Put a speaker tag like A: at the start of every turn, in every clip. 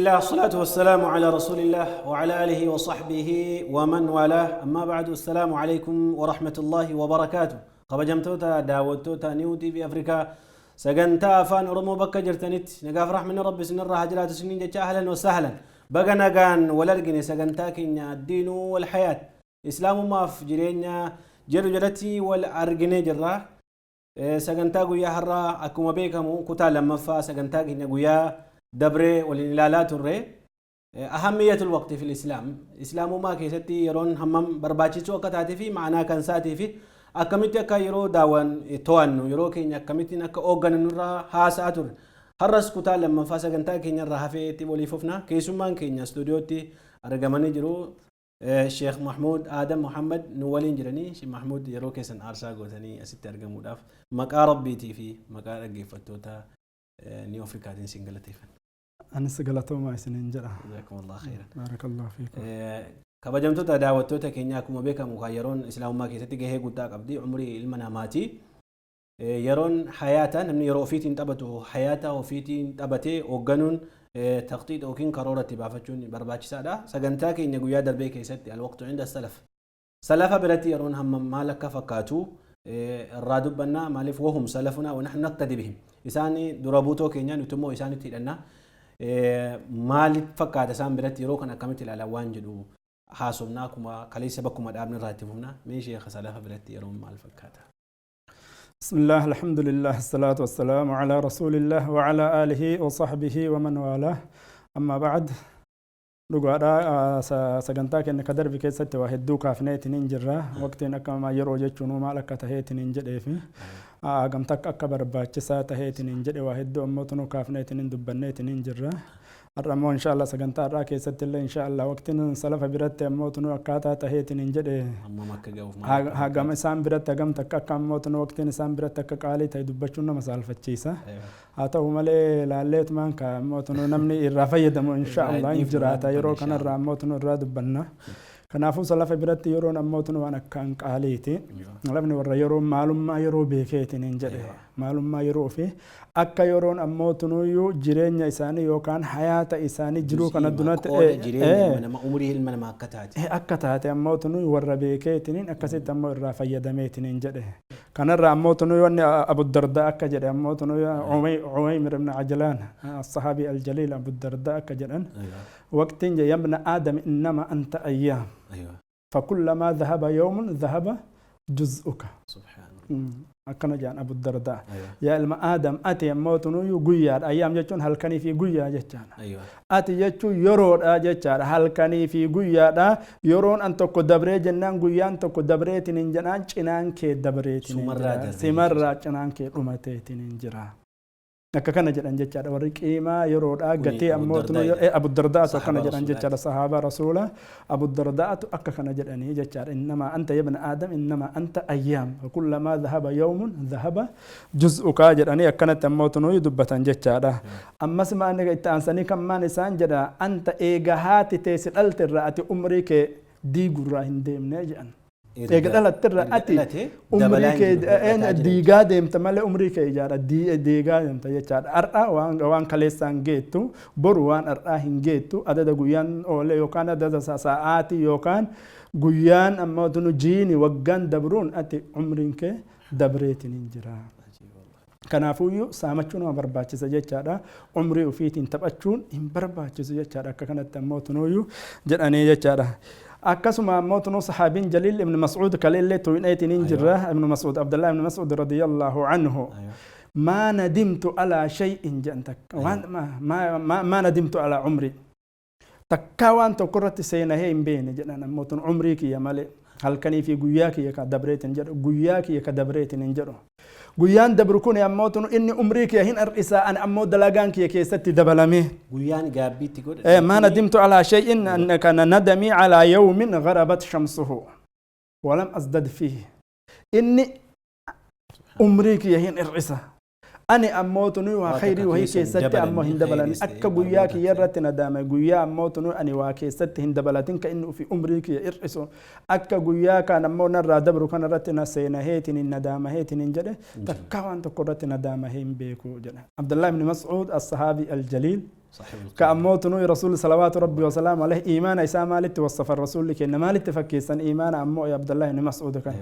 A: الله الصلاة والسلام على رسول الله وعلى آله وصحبه ومن والاه أما بعد السلام عليكم ورحمة الله وبركاته قبجمتوتا داوتوتا نيوتي في أفريقيا سجنتا أفان أرمو بكا جرتنت نقاف رحمة رب سنر هجرات سنين جا أهلا وسهلا بقى نقان ولرقني سجنتا كينيا الدين والحياة إسلام ما في جرينيا جرو جلتي والأرقني جرا سجنتا قويا هرا أكما بيكمو كتا لما فا سجنتا كينيا قويا دبري والإنلالات الرئي أهمية الوقت في الإسلام إسلام ما كيستي يرون همم برباچيچو وقتاتي في معنا كان ساتي في أكمتي أكا يرو داوان توانو يرو كينيا أكمتي أكا أوغن نرى هاساتر هرس كتا لما فاسا كنتا كينيا رهافيتي وليفوفنا كيسومان كينيا استوديوتي أرقماني جرو الشيخ محمود آدم محمد نوالين جراني شيخ محمود يرو كيسن أرسا قوتاني أستي أرقمو داف مكا ربي تي في مكا رقيفتوتا نيو أفريقيا سنجلتيفن
B: أنا سجلتهم ما يسنين جرا.
A: جزاكم الله خيرا.
B: بارك الله فيكم.
A: كبجمتو تداوتو تكينيا كم بيكا مغيرون إسلام ما كيستي جه قدّا قبدي عمري المناماتي يرون حياته نمني يرو فيتين تبتو حياته وفيتين تبتي وجنون تخطيط وكين قرارة تبعفتشون برباش سادا سجنتا كينيا جويا دربي كيستي الوقت عند السلف سلفا برتي يرون هم مالك فكاتو الرادب بنا مالف وهم سلفنا ونحن نقتدي بهم إساني درابوتو كينيا نتمو إساني تيلنا مالك فكات إسان برتي يرو كنا كمتي على وانجدو حاسبناكما كليس بكم أدابنا راتبنا ماشي يا خسالفا برتي يرون مال فكاتا
B: بسم الله الحمد لله الصلاة والسلام على رسول الله وعلى آله وصحبه ومن والاه أما بعد dhugaadha sagantaa keenya ka darbi keessatti waa hedduu kaafneetiin jirra waqtiin akkama yeroo jechuun maal akka taheetiin jedheefi gamta akka barbaachisaa taheetiin jedhe waa hedduu ammoo tunu kaafneetiin dubbanneetiin jirra arramoo inshallah sagantaa irraa keessatti illee inshallah waqtiin salafa biratti ammoo tunu akkaataa taheetiin jedhe hagam isaan biratti hagamta akka ammoo tunu waqtiin isaan biratti akka qaalii ta'e dubbachuun nama saalfachiisa haa ta'u malee laalleetumaan ka ammoo tunu namni irraa fayyadamu inshallah jiraata yeroo kanarraa ammoo tunu irraa dubbanna kanaafuu salafa biratti yeroon ammoo tunu waan akkaan qaaliiti lafni warra yeroo maalummaa yeroo beekeetiin jedhe maalummaa yeroo fi akka yeroon ammoo tunuyyuu jireenya isaanii yookaan hayaata isaanii jiruu kana dunatti akka taate ammoo tunu warra beekeetiin akkasitti ammoo irraa fayyadameetiin jedhe kanarraa ammoo tunu wanni Abu Darda akka jedhe ammoo tunu Uwaymir ibn Ajlan الصحابي الجليل أبو الدرداء كجدًا وقت يا ابن آدم إنما أنت أيام فكلما ذهب يوم ذهب جزءك سبحان الله أكن جان أبو الدرداء يا علم آدم أتي موتنو يقياد أيام جتون هل كني في قياد جتان أتي جتو يرون جتان هل كني في قياد يرون أن تكو دبري جنان قيان تكو دبري تنجنان جنان كي دبري سمرة جنان كي رمتي تنجرا نككنا جران جتشار ورقيما يرود أجتي أموتنا أبو الدرداء كنا جران جتشار صحابة رسوله أبو الدرداء أككنا جراني جتشار إنما أنت يا ابن آدم إنما أنت أيام وكلما ذهب يوم ذهب جزء كاجراني أكنا تموتنا يدبة جتشار أما سمع أنك إنساني كمان إنسان جرا أنت إيجاهات تيسر الترات أمريك دي جراهن ديم نجان إيجاد الترى أتي أمريكا ديجا ديم تملي أمريكا إجارة ديجا ديم تيجار أرآ وان كليسان جيتو بروان أرآ هنجيتو أدا جويان أولي يوكان أدا ساعاتي يوكان جويان أما تنو جيني وجان دبرون أتي أمريكا دبريتين إنجرا كنافويو سامچون ما برباچس جچادا عمري وفيتين تبچون إن برباچس جچادا ككنت موتنويو جداني جچادا أكسما موتنو صحابين جليل ابن مسعود كليل توينيتين جراه ابن مسعود عبد الله بن مسعود رضي الله عنه ما ندمت على شيء جنتك ما ندمت على عمري تكاوان تقرت سينا هي بين جدنا موتن عمري كي يا مالي هل كان في غياكي يكدبريت نجر غياكي يكدبريت نجر غيان دبركون يا موتن اني امريكا هن الرئيسة ان امو دلاغانكي كيستي دبلمي
A: غيان غابي تقول
B: ما ندمت على شيء ان كان ندمي على يوم غربت شمسه ولم ازدد فيه اني امريكا هن الرئيسة أنا أموتني وخيري وهي كيستي أمو هندبلن أكا غياك يرت ندامة غيا أموتني أنا وكيستي هندبلتين كأنه في أمريكا يرئسو أكا غياك أنا أمو نرى دبرو كان رتنا سينا هيتين الندامة هيتين جده تكاوان تقرت ندامة هين بيكو جده عبد الله بن مسعود الصحابي الجليل كأموت نوي رسول صلوات ربي وسلام عليه إيمان إسا مالت وصف الرسول لك إن مالت فكيسا إيمان أمو يا عبد الله بن مسعود كان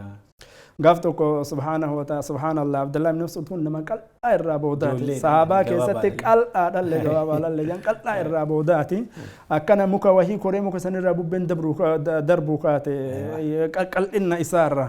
B: قافتك سبحانه وتعالى سبحان الله عبد الله بن مسعود كنا قال الرابودات صحابة كيستك قال اللي جواب اللي جان قال الرابودات أكنا مك وهي كوري مك سن الرابو بين دربوكات قال إن إسارة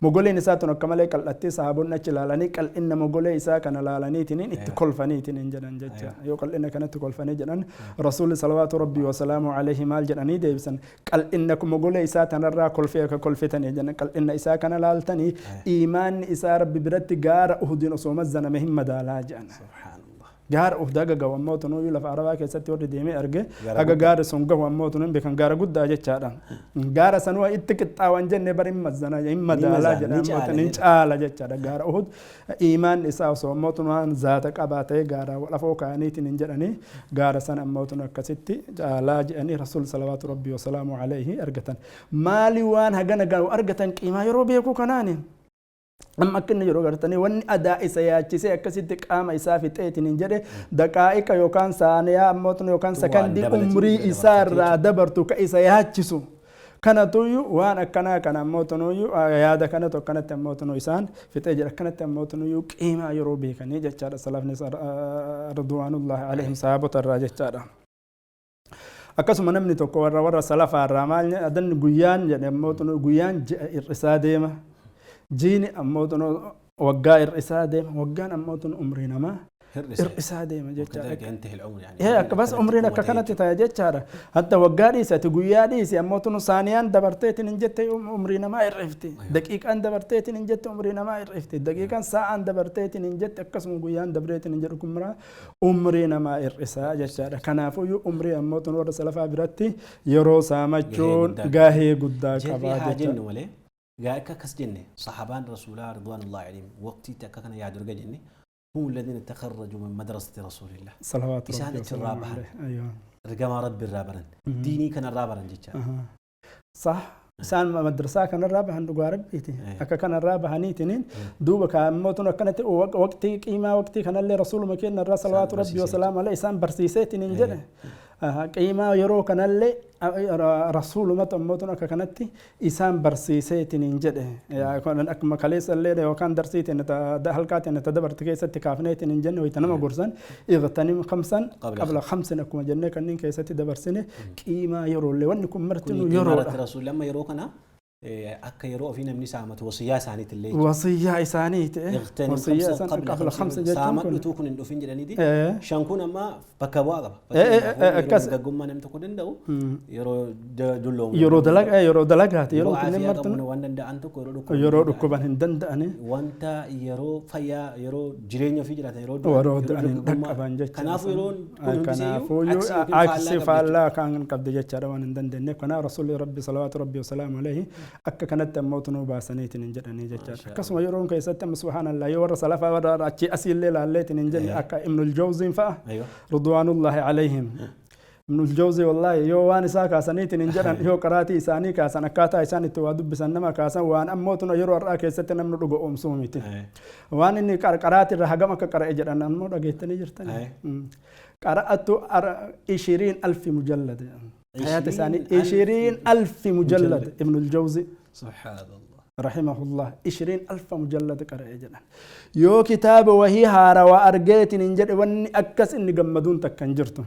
B: مقولين إساتنا كمالي قال أتي صحابنا تلالني قال إن مقولي إسا كان لالني تنين اتكل فني تنين جنان جتا يقول إن كانت تكل فني جنان رسول صلوات ربي وسلامه عليه مال جناني ديبسن قال إنكم مقولي إسا تنرى كل فيك كل فتني جنان قال إن إسا كان لالتني إيمان إسا ربي برد جار أهدين صوم الزنا مهم مدالا جانا سبحان الله جار أهدا جا وموت نو يلا في عربة كيسة ورد ديمي أرجع أجا جار سونجا وموت نو بيكن جار جود داجة شارع جار سنوا إتكت أوان جن بريم مزنا جيم مدالا جنا موت نينش آلا جا شارع جار أهد إيمان إسا صوم موت نو ذاتك أباته جار ولا فوق عني تنجرني جار سنة موت نو كسيتي آلا جاني رسول صلوات ربي وسلامه عليه أرجتن مالي وان هجنا جا أرجتن كيما يروبي يكو كناني أما كنا يروح قرتني وان أداء سياج سي أكسيد قام إسافة تيتين جده دقائق يوكان ثانية أموتن يوكان سكندي عمري إسار دبرتو كإسياج سو كنا تويو وانا كنا أموتنو يو يادا كنا تو كنا أموتنو إسان في تجرا كنا أموتنو يو كيما يروبي كني جتشار سلف نصر رضوان الله عليهم صحابة الراجع جتشار akkasuma namni tokko warra salafa arraamal adan guyyaan jedhe ammootuno guyyaan ir'isaa deema jiini ammootuno waggaa ir'isaa deema waggaan ammootuno umrii namaa ir'isaa deema jechaadha akka bas umriin akka kanatti ta'a jechaadha hatta waggaa dhiisati guyyaa dhiisi ammootuno saaniyaan dabarteetiin hin jette umrii namaa ir'ifti daqiiqaan dabarteetiin hin jette umrii namaa ir'ifti daqiiqaan sa'aan dabarteetiin hin jette akkasuma guyyaan dabreetiin hin jedhu kumraa umrii namaa ir'isaa jechaadha kanaafuu umrii ammootuno warra salafaa biratti yeroo saamachuun gahee guddaa qabaa jechaadha
A: gaa'ika kas jenne sahabaan rasuulaa ridwaanullaahi alayhim waqtii akka kana yaadurga jenne هم الذين تخرجوا من مدرسة رسول الله
B: صلوات
A: ربي وسلامه عليه أيوة رجما رب الرابرن ديني كان الرابرن جيتشا
B: صح سان مدرسة كان الرابحن دقارب بيتي أكا كان الرابحني تنين دوبا كاموتنا كانت وقتي قيمة وقتي كان اللي رسول مكين الرسول صلوات ربي وسلامه عليه سان برسيسات تنين جده قيمة يرو كان اللي رسول مت أموتنا كانت إسام برسيسات تنين جده يا كان أكما كليس اللي ده وكان درسيت إن ده حلقات إن تدبر تكيس تكافنة تنين جنة ويتنام قرصان إغتنم خمسا قبل خمسة أكما جنة كنين كيس تدبر سنة قيمة يرو اللي ونكم مرتين يرو
A: رسول لما يرو كنا أكا يروح فينا من سامة وصية سانيت الليل
B: وصية سانيت
A: وصية قبل خمس سامة نتوكن إنه فين جراني دي شانكون أما بكواغا كاس جمّا نم تكودن داو يرو دلهم
B: يرو دلقات يرو
A: كنيم مرتون واندا دا أنتو
B: يرو ركوبان هندن دا أني
A: وانتا يرو فيا يرو جرينيو في جرات يرو
B: دأني دكابان جت
A: كنافو يرون
B: كنافو يو عكس فعلا كان قبض جت شروان هندن دنيا كنا رسول ربي صلوات ربي وسلام عليه akka kanatti ammootunuu baasaniitiin hin jedhanii jechaadha akkasuma yeroon keessatti amma subhaanallah yoo warra salafaa warra achi asiillee laalleetiin hin jenne akka ibnul jawziin fa'a ridwaanullaahi alayhim ibnul jawzii wallaahi yoo waan isaa kaasaniitiin hin jedhan yoo qaraatii isaanii kaasan akkaataa isaan itti waa dubbisan nama kaasan waan ammootuna yeroo har'aa keessatti namni dhuga oomsuu miti waan inni qaraatirra hagam akka qara'e jedhan ammoo dhageettanii jirtanii qara'atu 20,000 mujallad حياة ثاني 20,000 مجلد ابن الجوزي
A: سبحان الله
B: رحمه الله 20,000 مجلد قرأ جنا يو كتاب وهي هارا وأرجيت ننجد واني أكس إني جمدون تكنجرتو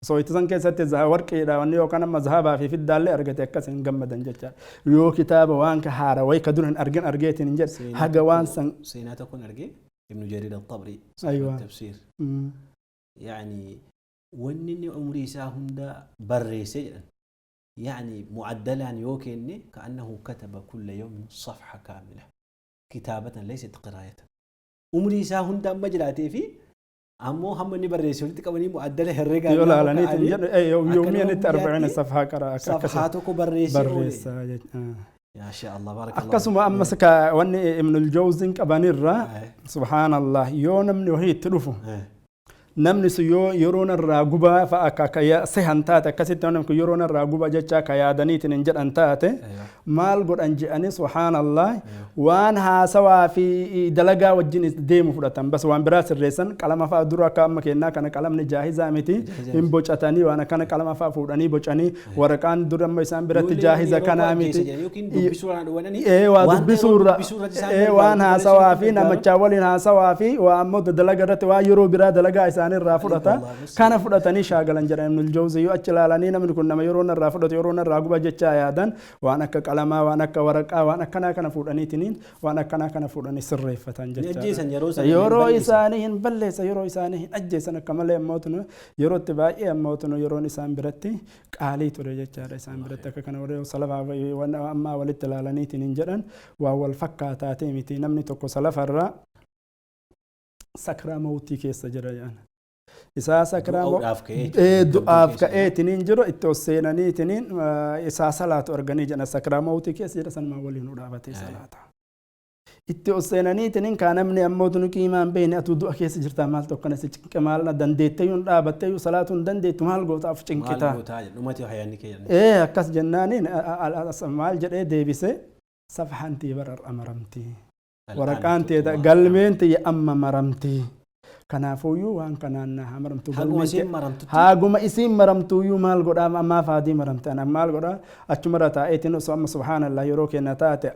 B: سويت زن كيسة تزهور كيدا واني يو كان مذهبا في الدالة أرجيت أكس إن جمدن جتا يو كتاب وانك هارا ويكدون أرجيت ننجد هجوان سن
A: سيناتكون أرجي ابن جرير الطبري
B: أيوة
A: التفسير يعني ونني عمري ساهندا بريسي يعني معدلا يوكيني كأنه كتب كل يوم صفحة كاملة كتابة ليست قراءة عمري ساهندا مجراتي في أمو هم ني بريسي ولتك أوني معدله الرجال
B: يلا لا نيت يوميا 40 صفحة قراءة
A: صفحاتك بريسي يا شاء الله بارك الله
B: أقسم أمسك وني ابن الجوزي كبانيرا سبحان الله يوم من وهي تلفه namni sun yoo yeroon irraa gubaa fa'a akka sehan taate akkasitti namni kun yeroon irraa guba jecha ka yaadaniitiin hin jedhan taate maal godhan je'anii subhaanallah waan haasawaa fi dalagaa wajjin deemu fudhatan bas waan biraa sirreessan qalama fa'a dura akka amma kennaa kana qalamni jaahizaa miti hin bocatanii waan akkana qalama fa'a fuudhanii bocanii waraqaan dura amma isaan biratti jaahiza kanaa miti waa dubbisuurra waan haasawaa fi namichaa waliin haasawaa fi waa ammoo dalagaa irratti waa yeroo biraa dalagaa isaa irraa fudhata kana fudhatanii shaagalan jedhan Ibnul Jawzi yoo achi ilaalanii namni kun nama yeroo irraa fudhatu yeroo irraa guba jechaa yaadan waan akka qalamaa waan akka waraqaa waan akkanaa kana fuudhaniitiin waan akkanaa kana fuudhanii sirreeffatan jecha yeroo isaanii hin balleessa yeroo isaanii hin ajjeesan akka malee ammootunu yeroo itti baay'ee ammootunu yeroon isaan biratti qaalii ture jechaadha isaan biratti akka kana warreen salafaa ammaa walitti ilaalaniitiin hin jedhan waa wal fakkaataatee miti namni tokko salafarraa sakraa mawtii keessa jira jedhan isaa sakraa du'aaf ka'eetiniin jiru itti seenaniitiniin isaa salaatu arganii jedhan sakraa mawtii keessa jira sanumaa waliin dhaabatee salaata itti seenaniitiniin kaa namni ammoo tunu qiimaan beekne atu du'a keessa jirtaa maal tokkana si cinqe maal dandeetteyyuu dhaabatteyyuu salaatuun dandeettu maal gootaaf cinqitaa akkas jennaaniin maal jedhee deebise safhantii bararra maramtii waraqaan teeta galmeen tiyya amma maramtii kanaafuyyuu waan kanaan na maramtu haaguma isiin maramtuyyuu maal godhaa ammaa faadii maramte ana maal godhaa achuma taa'eetiin osoo amma subhaanallah yeroo kenna taate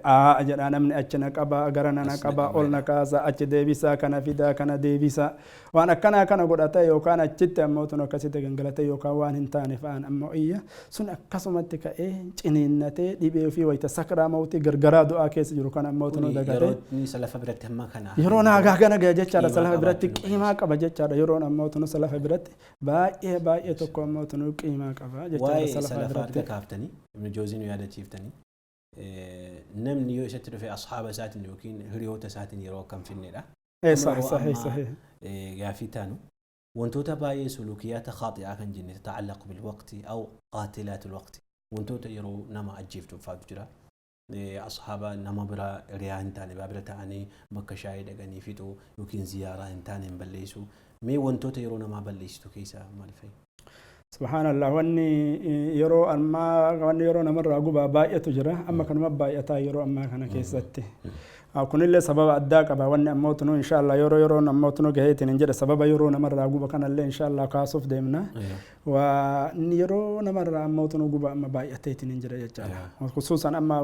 B: jedhaa namni achi na qabaa garana na qabaa ol na kaasaa achi deebisaa kana fidaa kana deebisaa waan akkanaa kana godhata yookaan achitti ammoo tun akkasitti gangalate yookaan waan hin taane fa'aan ammoo iyya sun akkasumatti ka'ee ciniinnatee dhibee fi wayita sakraa mawtii gargaraa du'aa keessa jiru kan ammoo tun dagatee yeroo naagaa gana ga'e jechaadha salafa biratti qiimaa qaba jechaadha yeroon ammoo tun salafa biratti baay'ee tokko ammoo tun qiimaa qaba jechaadha salafa biratti
A: kaaftanii Ibn Jawziin yaadachiiftanii namni yoo isatti dhufe ashaaba isaatiin yookiin hiriyoota isaatiin yeroo akkam finneedha
B: صحيح
A: قافتانو وانتوتا باي سلوكيات خاطئة كان جنة تتعلق بالوقت أو قاتلات الوقت وانتوتا يرو نما أجيفتو فاجرا أصحاب نما برا ريان تاني بابرا تاني مكة شاهد أغاني فيتو يمكن زيارة تاني مبليسو مي وانتوتا يرو نما بليستو كيسا مالفي
B: سبحان الله واني يرو أما واني يرو نمر أقوبا باية تجرا أما كان ما باية يرو أما كان كيستي كن اللي سبب أداك أبا واني أموتنو إن شاء الله يرو أموتنو جهتين إن جد سبب يرو نمر أقوبا كان اللي إن شاء الله كاسوف ديمنا ونيرو نمر أموتنو قوبا أما بايتين إن جد يجعل خصوصا أما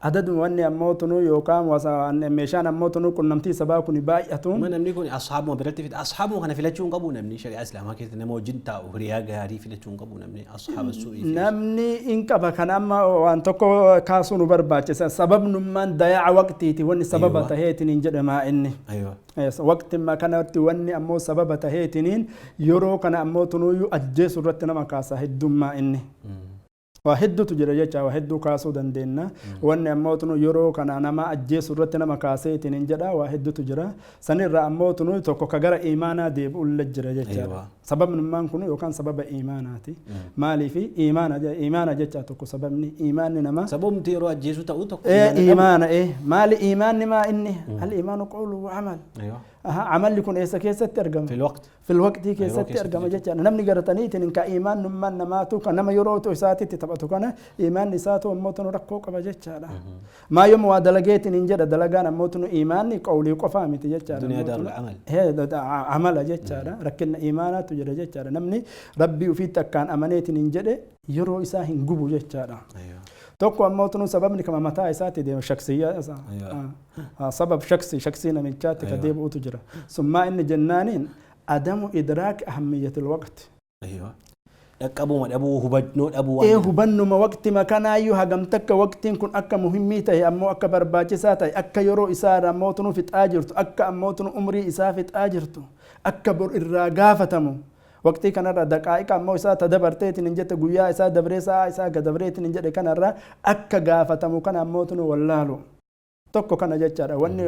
B: عدد واني أموتنو يوكام وسا ميشان أموتنو كن نمتي سبب كن بايتون
A: من نمني كون أصحاب ما برتي في أصحابه كان في لتشون قبو نمني شريعة إسلام هكذا نمو جنتا وهريا جاري في لتشون قبو نمني أصحاب السوء
B: نمني إنك بكن أما وانتكو كاسون برباچ سبب نمان ضياع وقتي واني سبب تهيتين جد ما إني وقت ما كانت واني أمو سبب تهيتين يرو كان أمو تنو يؤجي سرتنا مكاسا هدوم ما إني وهدو تجرى جتا وهدو كاسو دندنا واني أمو تنو يرو كان أنما أجي سرتنا مكاسا هيتين جدا وهدو تجرى سنر أمو تنو توكو كغر إيمانا ديب أولجرى جتا سبب نمان كنو يوكان سبب إيماناتي مالي في إيمانا جتا توكو سببني إيمان نما
A: سبب تيرو أجيسو تأوتو
B: إيمان مالي إيمان نما إني الإيمان قول وعمل عمل لكم إيسا كيسة ترجم في الوقت كيسة ترجم جتا نمني قرتني تنين كإيمان نمان نماتو كنما يروتو إساتي تتبعتو كنا إيمان نساتو موتنو ركوك بجتا ما يوم ودلقيت ننجد دلقانا موتنو إيماني قولي وقفامي تجتا
A: دنيا دار العمل
B: هي عمل جتا ركنا إيمانات تجرى جتا نمني ربي وفيتك كان أمانيت ننجد يرو إساهن قبو جتا توكو أموتنو سببني كما متى إساتي دي شخصية سبب شخصي نمجات كديب أوتجرا ثم إن جنانين عدم إدراك أهمية الوقت
A: أيوة أبو ما أبو هبنو أبو
B: هبنو ما وقت ما كان أيها قمتك وقت كن أكا مهميته أمو أكا برباجساته أكا يرو إسارة أموتنو في تآجرتو أكا أموتنو أمري إسا في تآجرتو أكا بر إراغافتمو وقتي كان را دقائق أمو إسا تدبرتيت ننجت قويا إسا دبريسا إسا قدبريت ننجت كان را أكا غافتمو كان أموتنو واللالو tokko kana jechaadha wanni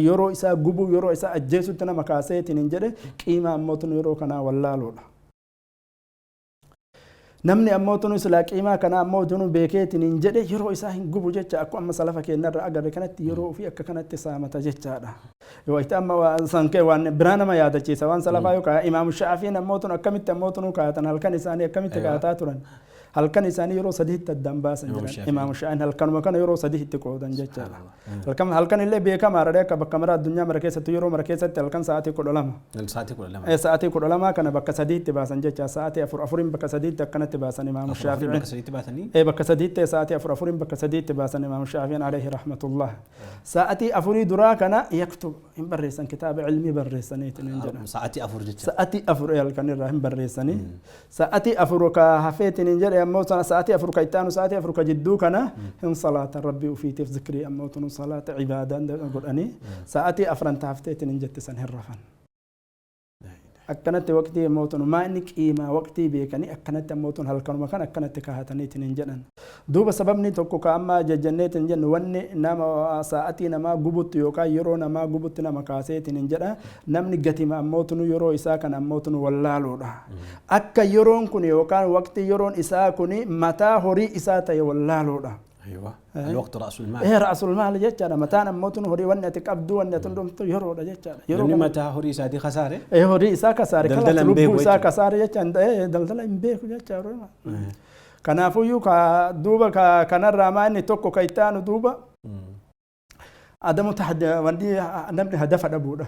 B: yeroo isaa gubu yeroo isaa ajjeesutti nama kaaseetiin hin jedhe qiima ammootu yeroo kana wallaaluudha namni ammootu silaa qiimaa kana ammoo junu beekeetiin hin jedhe yeroo isaa hin gubu jecha akkuma amma salafa keenyarra agarre kanatti yeroo fi akka kanatti saamata jechaadha وقت أما سانك وان برانا ما يادا شيء سواء سلفا يو كا إمام الشافعي نموتون أكمل تموتون كاتن هل كان إنسان أكمل تكاتاتورن هل كان إنسان يرو صديق تدمبا سنجرا إمام الشافعي هل كان مكان يرو صديق تكودن جتة هل كان اللي بيكا مارده كبكمرة الدنيا مركزة يرو مركزة هل كان ساعتي كلهم ساعتي كلهم كان بك صديق تباسن جتة ساعتي أفرين بك صديق كانت تباسن إمام الشافعي بك صديق ساعتي أفرين بك صديق تباسن إمام الشافعي عليه رحمة الله ساعتي أفري درا كان يكتب إن بريسن كتاب علمي بريسني تنجرا ساعتي أفر هل كان الرحم بريسني ساعتي أفرك حفيت نجرا أموتنا ساعتي أفرك إتانو ساعتي أفرك جدو كان هم صلاة ربي وفي تذكري أموتنا صلاة عبادة قرآني ساعتي أفرن تحفتي نجت سنهرفن أكنت وقتي موتون ما إنك إيما وقتي بيكني أكنت موتون هل كانوا مكان أكنت كهاتني تنجنن دوب سببني توكو كأما جنة تنجن وني نما ساعتي نما جبوت يوكا يرو نما جبوت نما كاسة تنجنا نمني جتي ما موتون يرو إساء كان موتون والله أكا يرون كوني يوكا وقتي يرون إساء كوني متى هوري إساء تي والله
A: أيوة الوقت رأس المال
B: رأس المال جتّا متى نموتون هوري ونة تكبدو ونة تندم يرو جتّا
A: يرو متى هوري سادي خسارة
B: هوري إساء خسارة كلا تلوب إساء خسارة جتّا دلدل إمبيك جتّا كنافو يو دوبا كنار رامان توكو كيتانو دوبا آدمو تحد وندي نمني هدف دبودا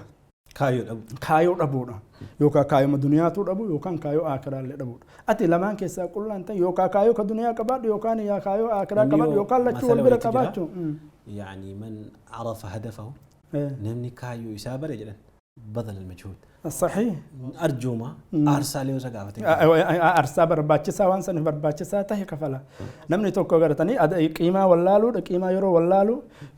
B: كايو دبودا يوكا كايو الدنيا تو دبو يوكان كايو آخرة دبو أتي لمان كيسا كل أنت يوكا كايو كدنيا كبار يوكان يا كايو آخرة كبار يوكان لا تقول بلا كبارشو
A: يعني من عرف هدفه نمني كايو يسابر يجرن بذل المجهود
B: صحيح
A: أرجو ما أرسالي وسقافتي
B: أرسال برباچي سوان سن برباچي ساته كفلا نمني توكو غرتني أد قيمة واللالو قيمة يرو واللالو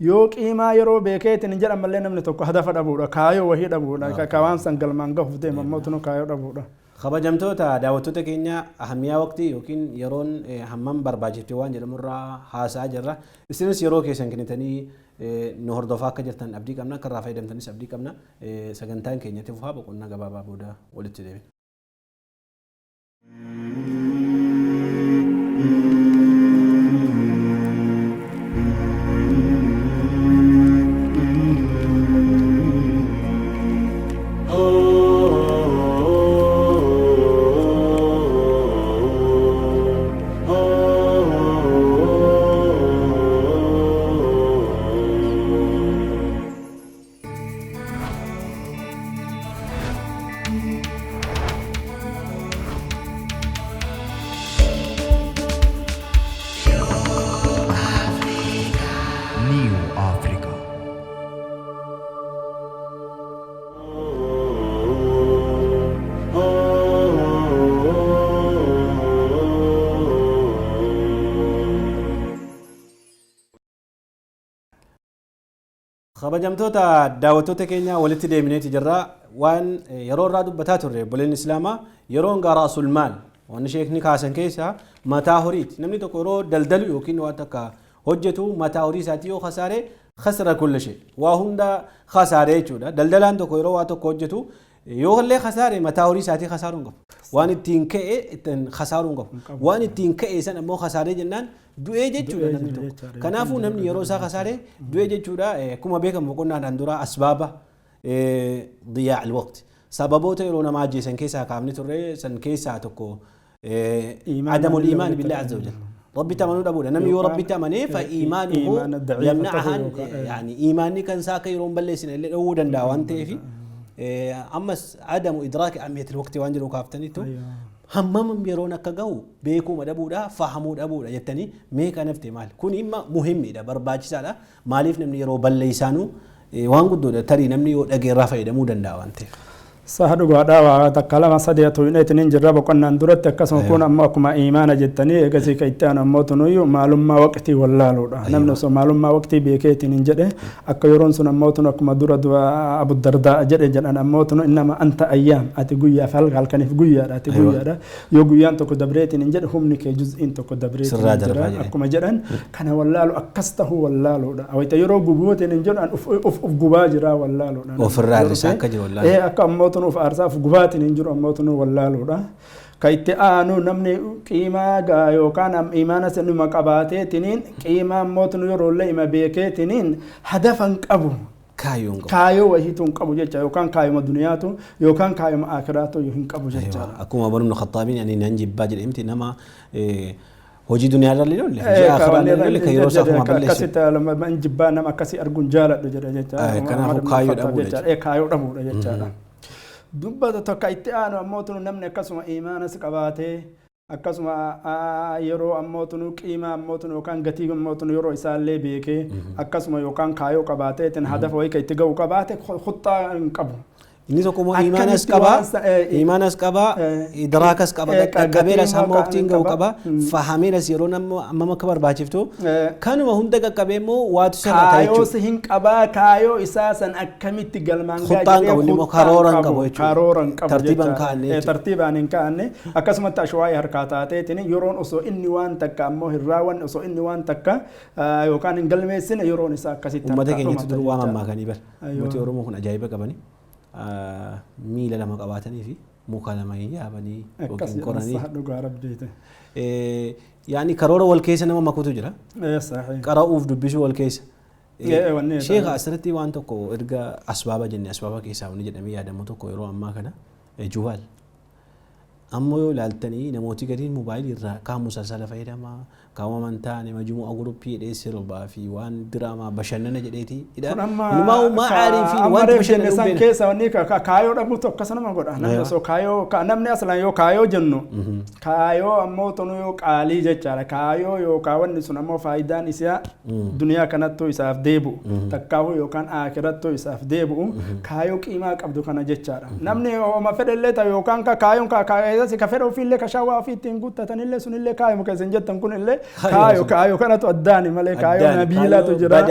B: يو قيمة يرو بيكيت نجر أمل نمني توكو هدف دبودا كايو وهي دبودا كوان سنقل مانغا فدي مموتنو كايو دبودا
A: خبجمتوتا daawwattoota keenya ahammiyaa waqtii yookiin yeroon hammam barbaachifte waan jedhamurraa haasaa jirra isinis yeroo keessan kennitanii nu hordofaa akka jirtan abdii qabna akka irraa fayyadamtanis abdii qabna sagantaan keenyatti fufaa boqonnaa gabaabaa booda walitti deebina. خبجمتوتا daawwattoota keenya walitti deebineeti jirra waan yeroo irraa dubbataa turre buleen islaamaa yeroon raasul maal waan sheekni kaasan keessa mataa horiiti namni tokko yeroo daldalu yookiin waan takka hojjetu mataa horii isaatii yoo khasaare khasara kulli shay waa hunda khasaare jechuudha daldalaan tokko yeroo waa tokko hojjetu yoo illee khasaare mataa horii isaatii khasaaruun qabu waan ittiin ka'e ittiin khasaaruun qabu waan ittiin ka'e san ammoo khasaare jennaan du'ee jechuudha namni tokko kanaafuu namni yeroo isaa khasaare du'ee jechuudha akkuma beekamu boqonnaadhaan dura asbaaba diyaa alwaqti sababoota yeroo namaa ajjeesan keessaa kaafni turre san keessaa tokko adamul iimaan billahi azza wajalla ربي تمنو دبودا نمي يو ربي تمني فإيمانه يمنعها يعني إيماني كان ساكا يرون بلسين اللي أودا داوان تيفي أمس عدم إدراك أهمية الوقت وانجلو كافتنيتو همم يرون كجو بيكو مدبودا فهموا دبودا يتني ميكا نفتي مال كون إما مهم إذا برباج سالا ماليف نمني يرو بلسانو وانقدو تري نمني يو أجي رافع دمودا داوان تيفي
B: sahadu gada takkalama sadiyatu inaitinin jirraba qonnan duratti akkasuma kun amma akkuma iimaana jettanii egasii kaittaan ammoo tunuyyuu maalummaa waqtii wallaaluudha namni osoo maalummaa waqtii beekeetiin hin jedhe akka yeroon sun ammoo tunu akkuma dura abu dardaa jedhe jedhan ammoo tunu innama anta ayyaam ati guyyaaf halkaniif guyyaadha ati guyyaadha yoo guyyaan tokko dabreetiin hin jedhe humni kee juz'iin tokko dabreetiin jira akkuma jedhan kana wallaalu akkas tahu wallaaluudha awayta yeroo gubootiin hin jedhan uf gubaa jira wallaaluudha
A: ofirraa isaa akka jiru wallaalu
B: akka ammoo في أرزاف قباتين ينجروا أموتنا واللالو ده كايتآنو نمني قيمة غايو كان إيمانا سنو مقاباتي تنين قيمة موتنو يرو اللي إما بيكي تنين هدفا قبو kaayoo wahiituun qabu jecha yookaan kaayuma duniyaatu yookaan kaayuma akiraatu hin qabu jecha
A: akkuma Umar ibn Khattaab ani nan jibbaa jedhamti nama hojii duniyaa irra illee hojii akhiraa irra illee kan yeroo isaa kuma balleessu
B: akkasitti man jibbaa nama akkasii arguun jaaladhu jedha jecha
A: kanaafuu kaayoo dhabuudha jecha
B: kaayoo dhabuudha jechaadha dubbata tokko itti aanu ammoo tunu namni akkasuma iimaanas qabaatee akkasuma yeroo ammoo tunu qiima ammoo tunu yookaan gatii ammoo tunu yeroo isaallee beekee akkasuma yookaan kaayoo qabaatee tin hadafa wayii kan itti ga'u qabaate khuttaa hin qabu
A: inni tokko immoo iimaanas qaba idraakas qaba qaqqabeeras hamma waqtiin ga'u qaba fahameeras yeroo amma akka barbaachiftu kanuma hunda qaqqabee immoo waatu sana ta'e
B: kaayoo hin qabaa kaayoo isaa san akkamitti galmaan
A: gaajee karooran qabu
B: jechuudha
A: tartiibaan
B: hin kaa'anne akkasumatti ashwaa'ii harkaa taateetiin yeroon osoo inni waan takka ammoo hin raawwanne osoo inni waan takka yookaan hin galmeessine yeroon isaa akkasitti
A: uummata keenyatti dur waan ammaakanii bar mootii Oromoo kun ajaa'iba qabani miila lama qabaatanii fi muka lama yaabanii yookiin qoranii yaani karoora wal keessa nama makutu jira qara'uuf dubbisuu wal keessa sheekha asirratti waan tokko erga asbaaba jenne asbaaba keessaa wanni jedhamee yaadamu tokko yeroo ammaa kana juwaal ammoo yoo ilaaltanii namooti gadiin moobaayilii irraa kaan musalsala fayyadamaa kaan amantaa nama jumu'a guruppii jedhee sirbaa fi waan diraamaa bashannana jedheeti
B: inumaa maa'aarii fi waan bashannana san keessa wanni kaayoo dhabuutu akkasuma godha namni osoo kaayoo namni aslan yoo kaayoo jennu kaayoo ammoo tonu yoo qaalii jechaadha kaayoo yookaan wanni sun ammoo faayidaan isaa duniyaa kanattuu isaaf deebi'u takkaahuu yookaan aakirattuu isaaf deebi'u kaayoo qiimaa qabdu kana jechaadha namni oma fedhellee ta'u yookaan kaayoon kaayoo ka fedha ofiillee ka shawaa ofii ittiin guuttatanillee sunillee kaayoo keessan jettan kunillee kaayoo kanatu addaani malee kaayoo nabiilatu jira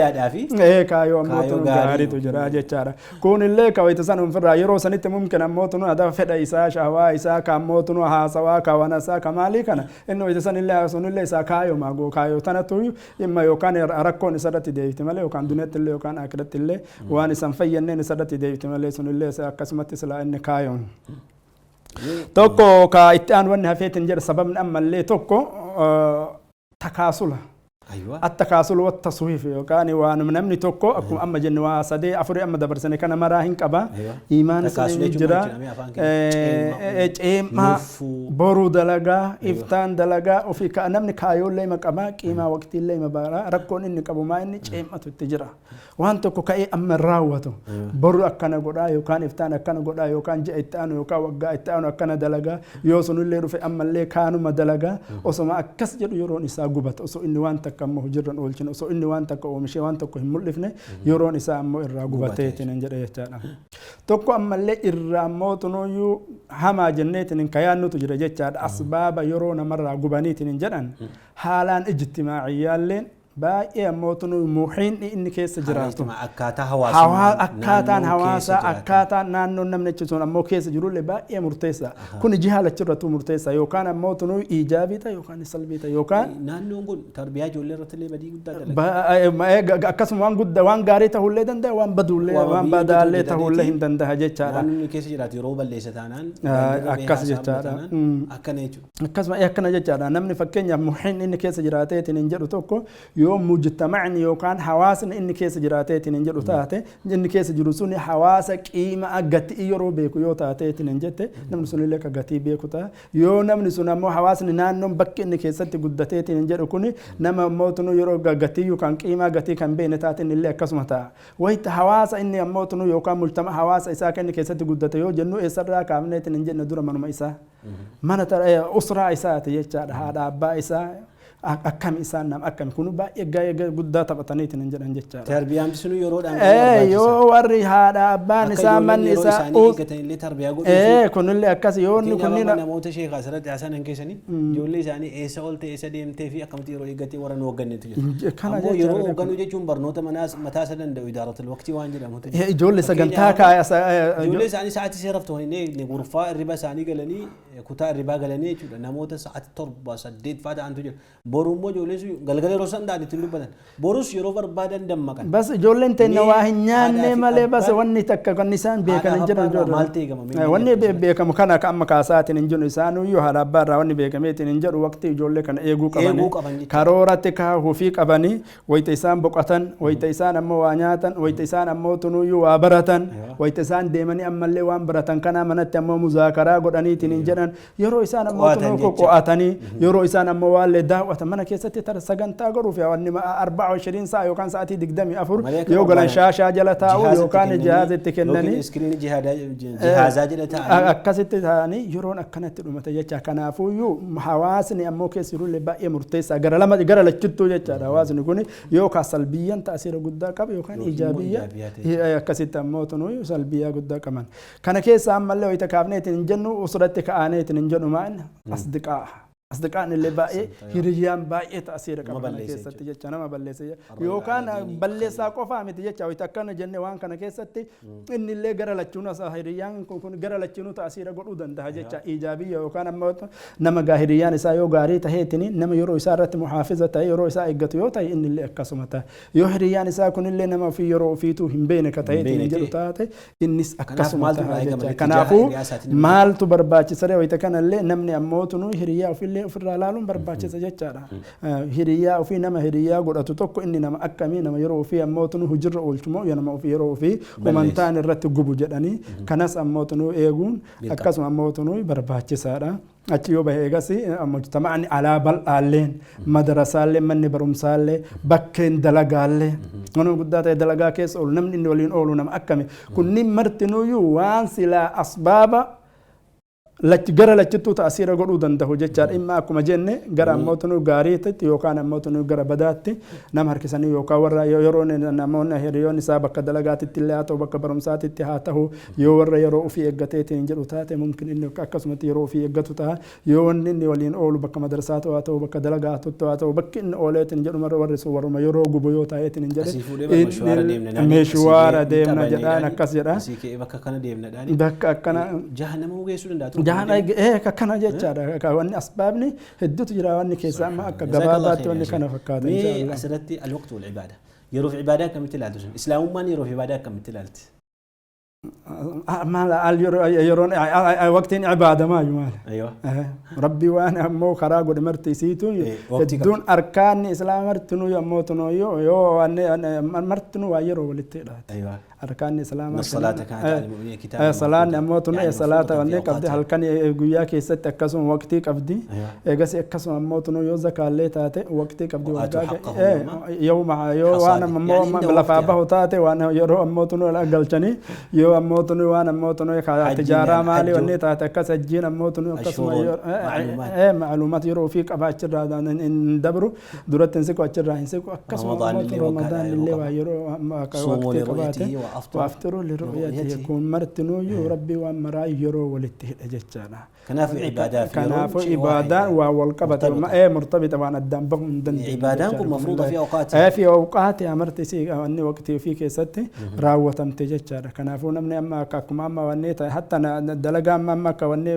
B: kaayoo ammoo gaariitu jira jechaadha kunillee kawayta san ofirraa yeroo sanitti mumkin ammoo tunu adafa fedha isaa shawaa isaa ka ammoo tunu haasawaa ka wanasaa ka maalii kana inni wayta sanillee sunillee isaa kaayoo maagoo kaayoo tanatu imma yookaan rakkoon isarratti deebiti malee yookaan duniyaatti illee yookaan akiratti illee waan isan fayyanneen isarratti deebiti malee sunillee akkasumatti silaa inni kaayoon tokko ka itti aan wanni hafeetin jedha sababni ammallee tokko takaasula التكاسل والتصويف يوكان ونمني توكو أكو أما جنوا سدي أفري أما دبر سنة كان مراهن كبا إيمان سنة جرا ما برو دلغا إفتان دلغا وفي كأنمني كايو لي مكبا كيما وقت لي مبارا ركون إني كبو ما إني ما تتجرا وان توكو كأي أما راوتو برو أكنا قدا يوكان إفتان أكنا قدا يوكان جاء إتانو يوكا وقا إتانو أكنا دلغا يوسون اللي رفي أما اللي كانوا مدلغا وسما أكس جرو يرون إسا قبت وسو إني وان كم هجرن أولشين وسو إني وان تكو ومشي وان تكو هم ملفني يرون إسا أمو إرّاقوبتين نجري يتانا تكو أما اللي إرّاموتنو يو هما جنيتين كيانو تجري جتاد أسباب يرون مرّا قوبانيتين نجرن حالان اجتماعيا لين باقي أموتنو موحين إني كيس جراتو أكاتان حواسا أكاتان نانو نمني تشون أمو كيس جرول باقي مرتيسا كون جهالة جراتو مرتيسا يوكان أموتنو إيجابي تا يوكان سلبي تا يوكان
A: نانو نقول تربية جولة رتلي بدي قد
B: أكاسم وان قد وان غاري تهولي دنده وان بدولي وان بدالي تهولي هندنده جيتشارا
A: وان كيس جراتي روبا اللي ستانان
B: أكاس جيتشارا أكاسم أكنا جيتشارا نمني فكين موحين إني كيس جراتي تنجرو توكو يوم مجتمعني يوكان حواسنا إني كيس جراتي تنجرو تاتي إني كيس جلوسوني حواسك قيمة أغتي يورو بيكو يو تاتي تنجتي نمني سوني لك أغتي بيكو تا يو نمني سونا مو حواسنا نانم بك إني كيساتي قدتي تنجرو كوني نما موتنو يورو أغتي يوكان قيمة أغتي كان بين تاتي إني لك كسمتا ويت حواس إني موتنو يوكان مجتمع حواس إساك إني كيساتي قدتي يو جنو إسرا كامنة تنجر ندور منو إسا mana tara usra isaati jechaadha haadha abbaa isaa akkam isaan nam akkam kunu baay'ee guddaa taphataniitiin hin jedhan jechaadha
A: tarbiyaan sunu yeroodhaan
B: yoo warri haadha abbaan isaa manni isaa kunillee akkas yoo inni kunniin
A: namoota sheekha asirratti haasanan keessanii ijoollee isaanii eessa oolte eessa deemtee fi akkamitti yeroo eeggatee warra nu hoogganneetu jira ammoo yeroo hoogganuu jechuun barnoota mataa isa danda'u idaaratul waqtii waan jedhamutu
B: ijoollee sagantaa kaaya
A: ijoollee isaanii sa'aatii seeraftu hin gurfaa irriba isaanii galanii kutaa irribaa galanii jechuudha namoota sa'aatii 7-8 fa'aa ta'antu jira boruu immoo ijoollee galgala yeroo san da'an ittiin dubbatan borus yeroo barbaadan dammaqan.
B: Bas ijoolleen teenya waa hin nyaanne malee bas wanni takka kan isaan beekan hin jedhu ijoollee.
A: Maal ta'e gama
B: wanni beekamu kana akka amma kaasaatiin hin jedhu isaanuyyuu haadha abbaa irraa wanni beekameetiin hin jedhu waqtii ijoollee kana eeguu qabanii karooratti kaahufii qabanii wayita isaan boqotan wayita isaan ammoo waa nyaatan wayita isaan ammoo tunuyyuu waa baratan wayita isaan deemanii ammallee waan baratan kana manatti ammoo muzaakaraa godhaniitiin hin jedhan yeroo isaan ammoo tunuu qo'atanii yeroo isaan ammoo waan daawwatan mana keessatti tara sagantaa godhuuf wanni 24 saa yookaan sa'aatii 24 yoo galan shaashaa jala taa'u yookaan jihaazatti kennanii
A: iskiriin jihaazaa jala taa'anii
B: akkasitti taa'anii yeroon akkanatti dhumata jecha kanaafuyyuu hawaasni ammoo keessa jirullee baay'ee murteessaa gara lachittuu jechaadha hawaasni kun yookaan salbiyyaan ta'asiira guddaa qaba yookaan ijaabiyyaa akkasitti ammoo tunuu salbiyyaa guddaa qaban kana keessa ammallee wayita kaafneetiin hin jennu usuratti ka'aneetiin hin jennu maal asdiqaa asdiqaan illee baay'ee hiriyyaan baay'ee ta'asiira qaba kana keessatti jecha nama balleessa yookaan balleessaa qofaa miti jecha wayita akkana jenne waan kana keessatti inni illee gara lachuun hiriyyaan kun gara lachuun ta'asiira godhuu danda'a jecha ijaabiyya yookaan ammoo nama hiriyyaan isaa yoo gaarii taheetiin nama yeroo isaa irratti muhaafiza ta'e yeroo isaa eeggatu yoo ta'e inni illee akkasuma ta'a yoo hiriyyaan isaa kun illee nama ofii yeroo ofiituu hin beekne ka ta'eetiin jedhu taate innis akkasuma ta'a jecha kanaafuu maaltu barbaachisa wayita kanallee namni ammoo tunuu hiriyyaa ofillee ofirraa ilaaluun barbaachisa jechaadha. Hiriyyaa ofii nama hiriyyaa godhatu tokko inni nama akkamii nama yeroo ofii ammoo tunuu hujirra oolchumoo nama ofii yeroo ofii humantaan irratti gubu jedhanii kanas ammoo tunuu eeguun akkasuma ammoo tunuu barbaachisaadha. Achi yoo bahee eegas mujtama'ni alaa bal'aalleen madarasaallee manni barumsaallee bakkeen dalagaallee wanuma guddaa ta'e dalagaa keessa oolu namni inni waliin oolu nama akkami kunniin martinuyyuu waan silaa asbaaba gara lachittuu ta'asiira godhuu danda'u jechaadha imma akkuma jenne gara ammootunuu gaariitti yookaan ammootunuu gara badaatti nama harkisanii yookaan warra yeroo namoonni hiriyoon isaa bakka dalagaatitti illee haa ta'u bakka barumsaatitti haa ta'u yoo warra yeroo ofii eeggateetiin jedhu taate mumkin inni akkasumatti yeroo ofii eeggatu ta'a yoo wanni inni waliin oolu bakka madarsaatu haa ta'u bakka dalagaatutti haa ta'u bakki inni ooleetiin jedhu warri sun warruma yeroo gubu yoo ta'eetiin hin jedhe meeshuwaara deemna jedhaan akkas jedha bakka akkana
A: jahannama geessuu danda'a.
B: akkana jechaadha wanni asbaabni hedduutu jira wanni keessa amma akka gabaabaatti wanni kana fakkaata
A: inshallah asirratti alwaqtu wal ibaada yeroo fi ibaadaa akkamitti ilaaltu sun islaamummaan yeroo fi ibaadaa akkamitti ilaalti
B: maal yeroon waqtiin ibaada maayu maal rabbi waan ammoo karaa godhe martisiitu hedduun arkaanni islaama martinuu ammoo tunoo yoo martinuu waa yeroo walitti hidhaate أركان الإسلام
A: الصلاة كانت على المؤمنين كتابا
B: صلاة أموتنا صلاة ولا قبضي هل كان يجويا كيست أكسم وقتي قبضي إجازة أكسم أموتنا يوزك عليه تاتي وقتي قبضي وقاك يوم وأنا ملفابه تاتي وأنا يرو أموتنا لا قلتني يو أموتنا وأنا أموتنا تجارة مالي وني تاتي كسر جين أموتنا أكسم معلومات يرو فيك أباشر هذا ندبرو دورة تنسكوا أشر هنسكوا أكسم رمضان اللي ويرو وقتي قباتي وافطروا لرؤيته يكون مرتنو ربي وامرا يرو ولته اجچانا
A: كناف عبادات
B: كناف عبادات والقبط مرتبطه وانا الدنبهم دن
A: عباداتكم مفروضه في اوقات
B: في اوقات امرت سي اني وقت في كيست راوتم تجچانا كناف نمني اما ككم اما ونيت حتى دلغا اما كوني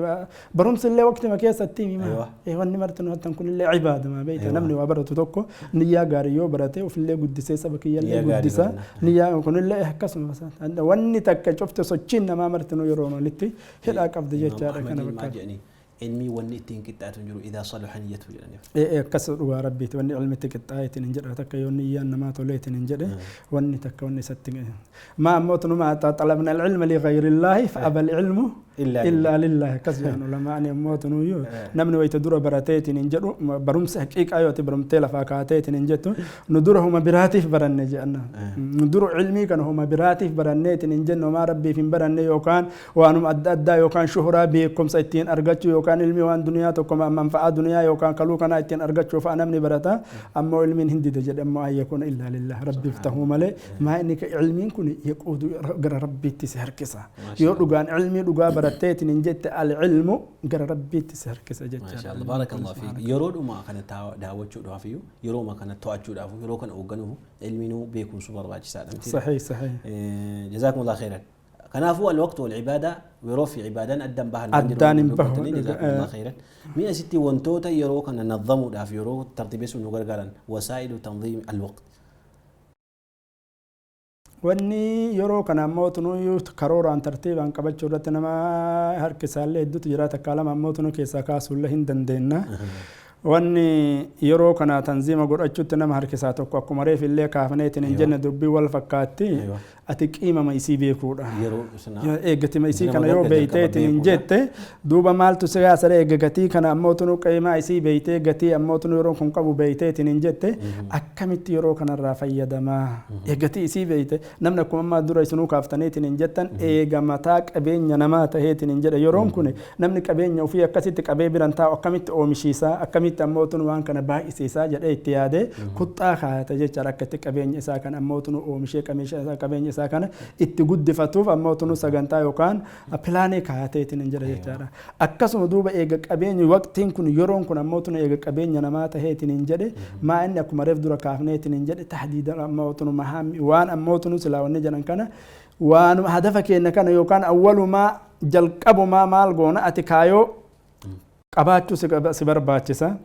B: برمس اللي وقت ما كيست ما وني مرتنو حتى كل اللي عباده ما بيت نمني وبرت توكو نيا غاريو برته وفي اللي قدسه سبك يلي قدسه نيا كن اللي كسم مثلا وني تك شفت سوتشين ما مرتنو يروما لتي هدا قبض جچاره كان بك
A: علمي وني تنكتات نجرو اذا صلح نيته
B: كسر وربي وني علمي تكتايت نجر تك يوني ما توليت نجر وني تك وني ست ما موتن ما طلبنا العلم لغير الله فابى العلم الا لله كسيان لما ان موتن يو نمن ويتدور براتيت نجر برمس حقيقه ايوت برمتي لفاكاتيت نجت ندرهم براتيف برن جنا ندر علمي كان هم براتيف برنيت نجن ما ربي في برن يوكان وانم اددا يوكان شهرا بكم سيتين ارغچو يوكان علمي وان دنيا تكم منفعه دنيا يوكان كلو كان ايتين ارغچو فانا من برتا اما علم هندي دجد اما يكون الا لله ربي افتحوا ملي ما انك علمين كن يقود ربي تسهركسا يو دغان علمي دغا برتيت نجت العلم غير ربي تسهركسا جج
A: ما شاء الله بارك الله فيك يرود ما كان داوچو دافيو يرو ما كان توچو دافو يرو كان اوغنو علمينو بيكون سوبر باج سادم
B: صحيح
A: جزاكم الله خيرا كنافو الوقت والعبادة ويرو في عبادة أدم بها
B: أدان به
A: جزاكم الله خيرا مين ستي وانتوتا يرو كان نظموا دا في يرو ترتيبس ونقرقرا وسائل تنظيم الوقت
B: wanni yeroo kana ammoo karooraan tartiibaan qabachuu irratti nama harkisaallee hedduutu jira takka lama ammoo keessaa kaasuullee hin dandeenna wanni yeroo kana tanziima godhachuutti nama harkisaa tokko akkuma reef illee kaafneetiin hin jenne dubbii wal fakkaatti ati qiimama isii beekuudha eeggatima isii kana yoo beeyteetiin hin jette duuba maaltu si gaasare eeggagatii kana ammoo qiimaa isii beeytee gatii ammoo yeroo kun qabu beeyteetiin hin jette akkamitti yeroo kanarraa fayyadamaa eeggatii isii beeyte namni akkuma ammaa dura isinuu kaaftaniitiin hin jettan eegamataa qabeenya namaa taheetiin hin jedhe yeroon kun namni qabeenya ofii akkasitti qabee biran taa'u akkamitti oomishiisaa akkamitti ammoo waan kana baay'isiisaa jedhee itti yaadee kuxxaa kaayata jechaadha akkatti qabeenya isaa kana ammoo oomishee qabeenya isaa kana itti guddifatuuf ammoo sagantaa yookaan pilaanii kaayateetiin hin jedhe jechaadha akkasuma duuba eega qabeenyi waqtiin kun yeroon kun ammoo eega qabeenya namaa taheetiin hin jedhe maa inni akkuma reef dura kaafneetiin hin jedhe tahdiida ammoo mahaammi waan ammoo silaa wanni jedhan kana waan hadafa keenya kana yookaan awwalumaa jalqabumaa maal goona ati kaayoo qabaachuu si barbaachisa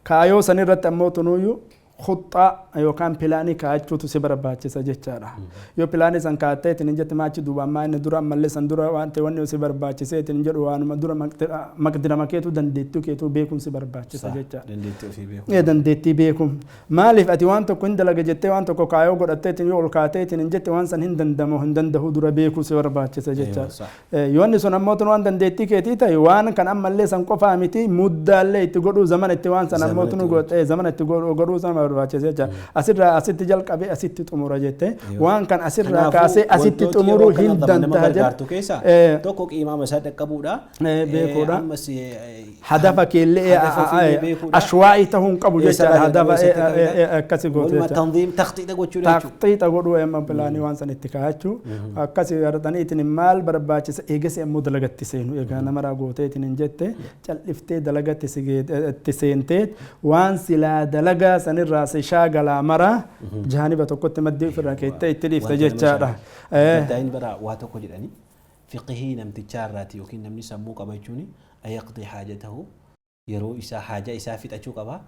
B: kaayoo san irratti ammoo tunuyyuu khuttaa yookaan pilaanii kaayachuutu si barbaachisa jechaadha yoo pilaanii san kaatteetiin hin jette maachi duuba ammaa inni dura ammallee san dura wanni si barbaachiseetiin hin jedhu waanuma dura maqdirama keetu dandeettii keetu beekuun si barbaachisa jechaadha dandeettii beekuun maaliif ati waan tokko hin dalaga jettee waan tokko kaayoo godhatteetiin yoo ol kaateetiin hin jette waan san hin danda'u dura beekuu si barbaachisa jechaadha yoo inni sun ammoo waan dandeettii keetii ta'e waan kan ammallee san qofaa miti muddaallee itti godhuu zamana itti waan san ammoo zamana itti godhuu sana barbaachisa jecha asirraa asitti jalqabee asitti xumura jette waan kan asirraa kaasee asitti xumuruu hin danda'a jette
A: tokko qiimaa isaa dhaqqabuudha
B: beekuudha hadafa keellee ashwaa'ii ta'uun qabu jecha hadafa akkasi goote jecha
A: tanziim takhtiita gochuu jechuudha
B: takhtiita godhuu emma pilaanii waan san itti kaa'achuu akkasi gartaniitiin maal barbaachisa eegasi ammoo dalagatti seenu eegaa namarraa gooteetiin hin jette cal'iftee dalagatti itti seentee waan silaa dalagaa sanirraa si shaagalaa mara jaaniba tokkotti maddii ofirraa keettee itti dhiifte jechaadha.
A: Daa'in bara waa tokko jedhanii fiqihii namtichaa irraati yookiin namni sammuu qabachuuni ayaqdi haajatahu yeroo isaa haajaa isaa fixachuu qaba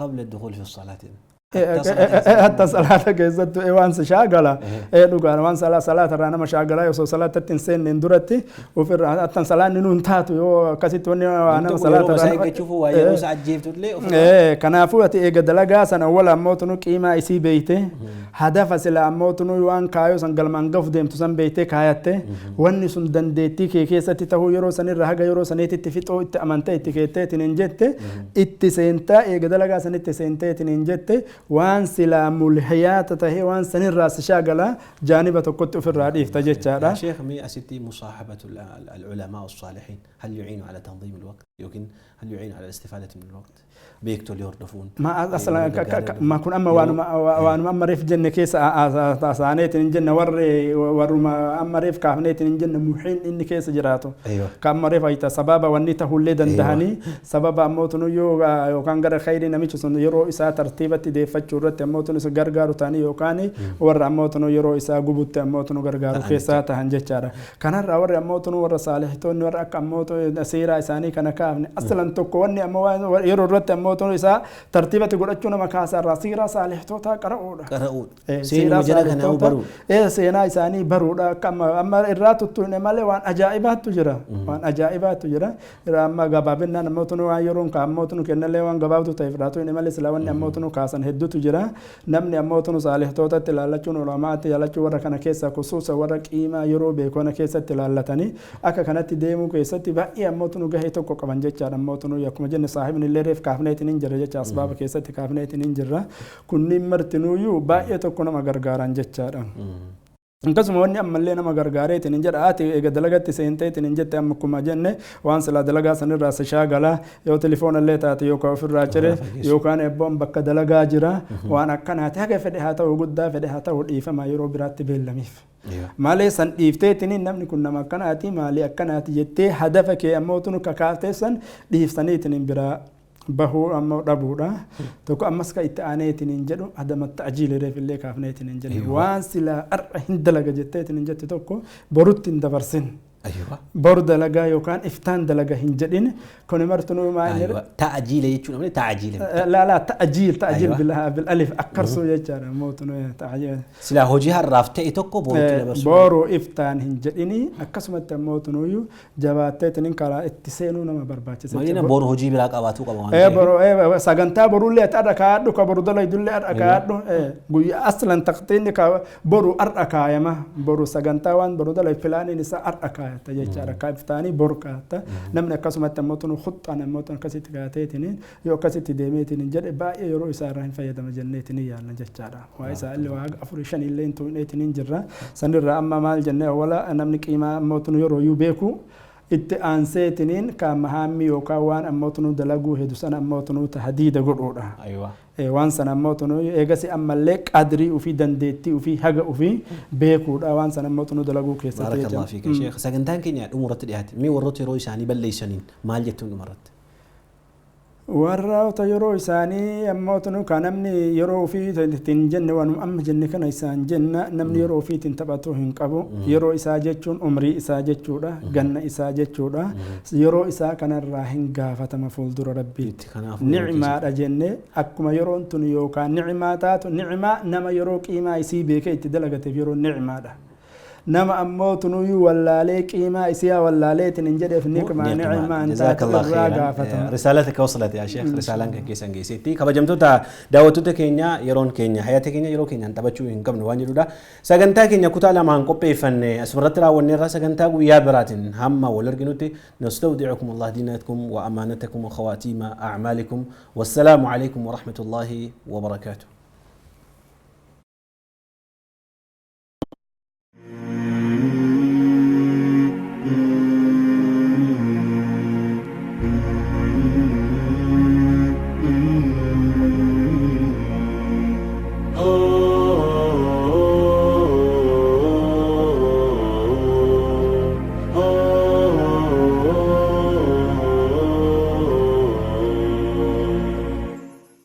A: qabla dukhul fi salaatiin.
B: حتى صلاة كيزت وان شاغلا دوغان وان صلاة رانا ما شاغلا يو صلاة تنسين ندرتي وفي حتى صلاة نون تاتو يو كاسيت وني انا صلاة
A: رانا تشوفوا واي ساعه جيبت لي
B: كنافوتي ايغ دلغا سن ولا موتنو قيمه ايسي بيته هدف سلا موتنو وان كايو سنگل منغف ديم تسن بيته كايته وني سن دنديتي كيساتي تهو يرو سن رهغا يرو سنيتي تفيتو ات امانتي تكيتي تنجته اتسنتا ايغ دلغا سن اتسنتي تنجته وان سلا ملحيات تهي وان سن الراس شاغلا جانبه تكت في الراديف تجچادا
A: شيخ مي اسيتي مصاحبه العلماء الصالحين هل يعين على تنظيم الوقت يمكن هل يعين على الاستفاده من الوقت بيكتو يردفون
B: ما اصلا ما كن اما وان اما ريف جنة كيس اسانيت جنة ور ما اما ريف كافنيت جنة محين ان كيس جراتو كما ريف ايتا سبب ونيته اللي دندهني سبب موتنو يو كان غير خير نميچ سن يرو اسا ترتيبت دي فچورت موتنو غرغارو تاني يو كاني ور موتنو يرو اسا غبوت موتنو غرغارو كيسا تهنجچارا كان ور موتنو ور صالحتون ور اك موتو سيرا اساني كان كافني اصلا تو كوني اما يرو رت موتنو اسا ترتيبت غدچو نما كاسا راسيرا صالحتوتا قرؤودا
A: سينا مجرا كان برو
B: سينا اساني برودا كما اما الراتو تون مال وان عجائبات تجرا وان عجائبات تجرا اما غبابنا موتنو يرون كام موتنو كنله وان غبابتو تيفراتو مال سلاون موتنو كاسن هدو تجرا نمني موتنو صالحتوتا تلالچون علماء يالچو ور كان كيسا خصوصا ور قيمه يرو بيكون كيسا تلالتني اكا كانت ديمو كيسا باي موتنو غهي تو كوكبان جچا موتنو يكم جن صاحب الليرف كافنيت نينجر جچا اسباب كيسا كافنيت نينجر كن مرتنو يو باي تو كنا مغرغاران جچا akkasuma wanni ammallee nama gargaareetiin hin jedha ati eega dalagatti seenteetiin hin jette amma akkuma jenne waan silaa dalagaa sanirraa si shaagala yoo telefoonallee taate yookaan ofirraa cire yookaan ebboon bakka dalagaa jira waan akkanaati haga fedhe haa ta'u guddaa fedhe haa ta'u dhiifama yeroo biraatti beellamiif. malee san dhiifteetiin namni kun nama akkanaati maalii akkanaati jettee hadafa kee ammoo tunu kakaaftee san dhiiftaniitiin biraa bahuu ammoo dhabuudha tokko ammas ka itti aaneetiin hin jedhu adama ta'jiila reefillee kaafneetiin hin jedhu waan silaa har'a hin dalaga jetteetiin hin jette tokko borutti hin dabarsin boru dalagaa yookaan iftaan dalaga hin jedhin kun martunuu maal
A: ta'jiila jechuun amne ta'jiila
B: la ta'jiil bil alif akkarsu jechaadha mootunuu ta'jiil
A: sila hojii harraaf ta'e tokko borutti dabarsu
B: boru iftaan hin jedhini akkasumatti mootunuu jabaatteetiin karaa itti seenuu nama barbaachisa
A: malina boru hojii biraa qabaatu qaba
B: boru sagantaa borullee adda kaadhu ka boru dalaydullee adda kaadhu guyyaa aslan taqtiin ka boru adda kaayama boru sagantaa waan boru dalay filaaniin isa adda kaayata jechaadha ka iftaanii boru kaayata namni akkasumatti mootunuu khuxxaan mootunuu akkasitti kaateetiin yoo akkasitti deemeetiin jedhe baay'ee yeroo isaa irraa hin fayyadama jenneetiin yaalna jechaadha waa isaa illee waa 4-5 illee hin tuuneetiin jirra sanirraa amma maal jennee wala namni qiimaa mootunuu yeroo yuu beeku itti aanseetiniin ka mahammi yookaan waan ammootunu dalaguu hedu sana ammootunu tahdiida godhuudha waan sana ammootunu eegasi ammallee qadrii ufii dandeettii ufii haga ufii beekuudha waan sana ammootunu dalaguu keessatti
A: barakallahu fiika sheekh sagantaan keenya dhumuratti dhiyaate mee warroota yeroo isaanii balleessaniin maal jettuun dhumarratti warroota yeroo isaanii ammootunu ka namni yeroo ofii ittiin jenne waan amma jenne kana isaan jenna namni yeroo ofii ittiin taphatu hin qabu yeroo isaa jechuun umrii isaa jechuudha ganna isaa jechuudha yeroo isaa kanarraa hin gaafatama fuuldura rabbiitti ni'maadha jenne akkuma yeroon tun yookaan ni'maa taatu ni'maa nama yeroo qiimaa isii beekee itti dalagateef yeroo ni'maadha nama ammootunu wallaalee qiimaa isiyaa wallaaleetiin hin jedheef niqmaa ni'maan taatu irraa gaafatama risaalataka wasalat yaa sheekh risaalaan kan keessan geessetti kabajamtoota daawwattoota keenya yeroon keenya hayata keenya yeroo keenyaan taphachuu hin qabnu waan jedhudha sagantaa keenya kutaa lamaan qopheeffanne asirratti raawwanne irraa sagantaa guyyaa biraatiin hamma wal arginutti nastawdi'ukum allah diinakum wa amaanatakum wa khawaatiima a'maalikum wassalaamu alaykum wa rahmatullahi wa barakaatuh